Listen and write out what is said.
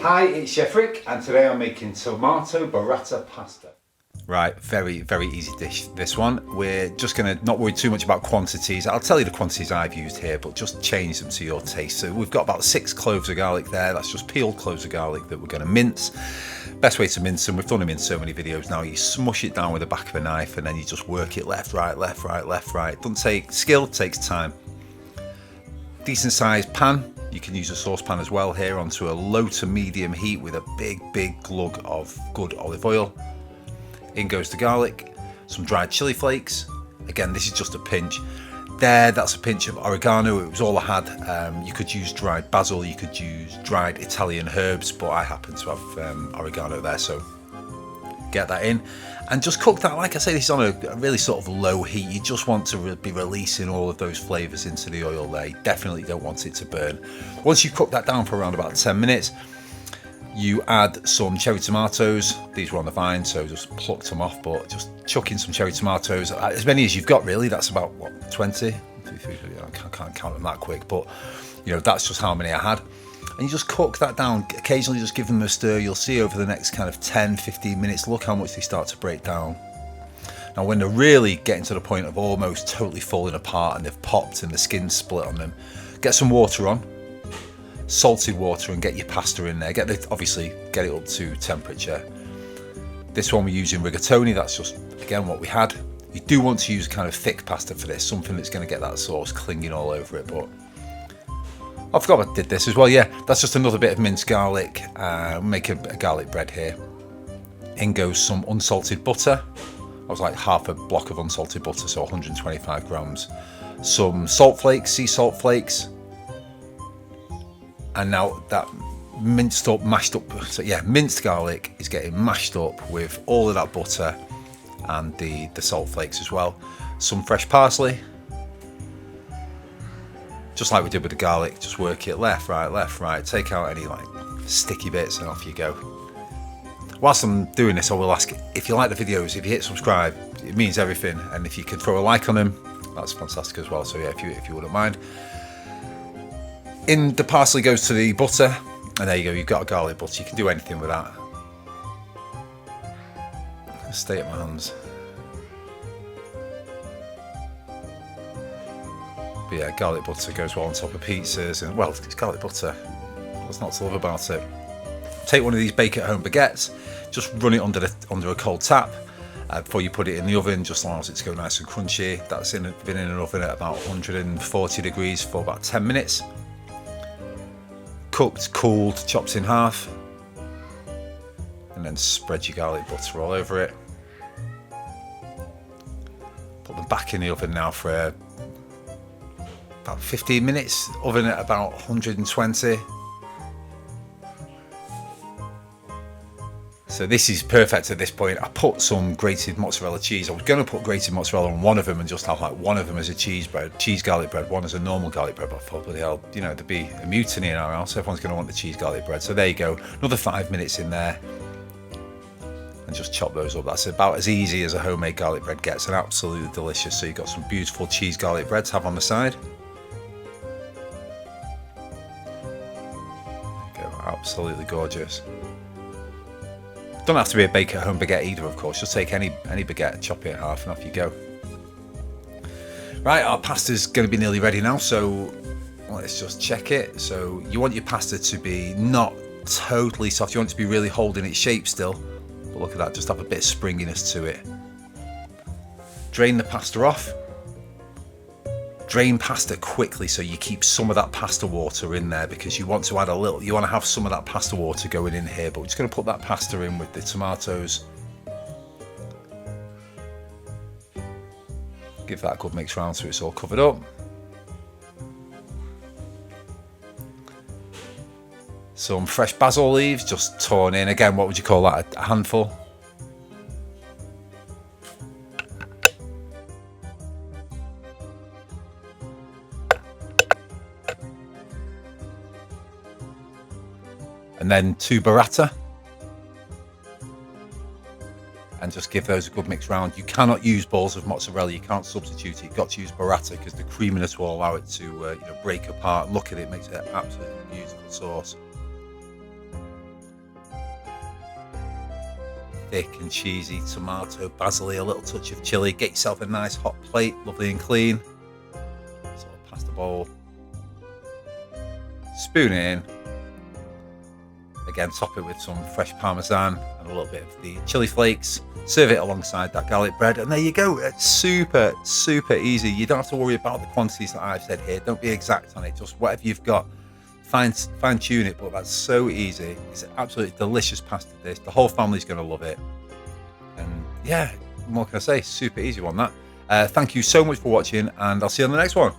Hi, it's Chef Rick, and today I'm making tomato burrata pasta. Right, very, very easy dish, this one. We're just going to not worry too much about quantities. I'll tell you the quantities I've used here, but just change them to your taste. So we've got about 6 cloves of garlic there. That's just peeled cloves of garlic that we're going to mince. Best way to mince them, we've done them in so many videos now. You smush it down with the back of a knife and then you just work it left, right, left, right, left, right. Doesn't take skill, takes time. Decent sized pan. You can use a saucepan as well here onto a low to medium heat with a big glug of good olive oil. In goes the garlic, some dried chili flakes. Again, this is just a pinch. That's a pinch of oregano. It was all I had. You could use dried basil, you could use dried Italian herbs, but I happen to have oregano there, so get that in. And just cook that, like I say, this is on a really sort of low heat. You just want to be releasing all of those flavours into the oil there. You definitely don't want it to burn. Once you cook that down for around about 10 minutes, you add some cherry tomatoes. These were on the vine, so just plucked them off, but just chuck in some cherry tomatoes. As many as you've got, really. That's about, what, 20? I can't count them that quick, but, you know, that's just how many I had. And you just cook that down. Occasionally just give them a stir. You'll see over the next kind of 10-15 minutes, look how much they start to break down. Now when they're really getting to the point of almost totally falling apart and they've popped and the skin's split on them, get some water on, salted water, and get your pasta in there. Obviously get it up to temperature. This one we're using rigatoni. That's just, again, what we had. You do want to use kind of thick pasta for this, something that's going to get that sauce clinging all over it, but I forgot I did this as well. Yeah, that's just another bit of minced garlic. Make a garlic bread here. In goes some unsalted butter. I was like half a block of unsalted butter, so 125 grams. Some salt flakes, sea salt flakes. And now that minced garlic is getting mashed up with all of that butter and the salt flakes as well. Some fresh parsley. Just like we did with the garlic, just work it left, right. Take out any like sticky bits and off you go. Whilst I'm doing this, I will ask if you like the videos, if you hit subscribe, it means everything. And if you can throw a like on them, that's fantastic as well. So yeah, if you wouldn't mind. In the parsley goes to the butter, and there you go, you've got a garlic butter. You can do anything with that. Stay at my hands. But yeah, garlic butter goes well on top of pizzas, and well, it's garlic butter. What's not to love about it? Take one of these bake at home baguettes, just run it under a cold tap before you put it in the oven, just allows it to go nice and crunchy. That's been in an oven at about 140 degrees for about 10 minutes. Cooked, cooled, chopped in half, and then spread your garlic butter all over it. Put them back in the oven now for about 15 minutes, oven at about 120. So this is perfect at this point. I put some grated mozzarella cheese. I was going to put grated mozzarella on one of them and just have like one of them as a cheese garlic bread, one as a normal garlic bread, but I thought, bloody hell, you know, there'd be a mutiny in our house. Everyone's going to want the cheese garlic bread. So there you go, another 5 minutes in there. And just chop those up. That's about as easy as a homemade garlic bread gets, and absolutely delicious. So you've got some beautiful cheese garlic bread to have on the side. Absolutely gorgeous. Don't have to be a bake at home baguette either, of course. Just take any baguette, chop it in half, and off you go. Right, our pasta's going to be nearly ready now, so let's just check it. So you want your pasta to be not totally soft. You want it to be really holding its shape still. But look at that, just have a bit of springiness to it. Drain the pasta off. Drain pasta quickly so you keep some of that pasta water in there, because you want to add you want to have some of that pasta water going in here. But we're just going to put that pasta in with the tomatoes. Give that a good mix round so it's all covered up. Some fresh basil leaves just torn in. Again, what would you call that? A handful? And then 2 burrata, and just give those a good mix round. You cannot use balls of mozzarella, you can't substitute it. You've got to use burrata because the creaminess will allow it to break apart. Look at it, makes it an absolutely beautiful sauce. thick and cheesy tomato, basil, a little touch of chili. Get yourself a nice hot plate, lovely and clean. Sort of pasta bowl. Spoon in. Again, top it with some fresh Parmesan and a little bit of the chili flakes. Serve it alongside that garlic bread, and there you go. It's super, super easy. You don't have to worry about the quantities that I've said here. Don't be exact on it. Just whatever you've got, fine tune it. But that's so easy. It's an absolutely delicious pasta dish. The whole family's going to love it. And yeah, what can I say? Super easy one, that. Thank you so much for watching, and I'll see you on the next one.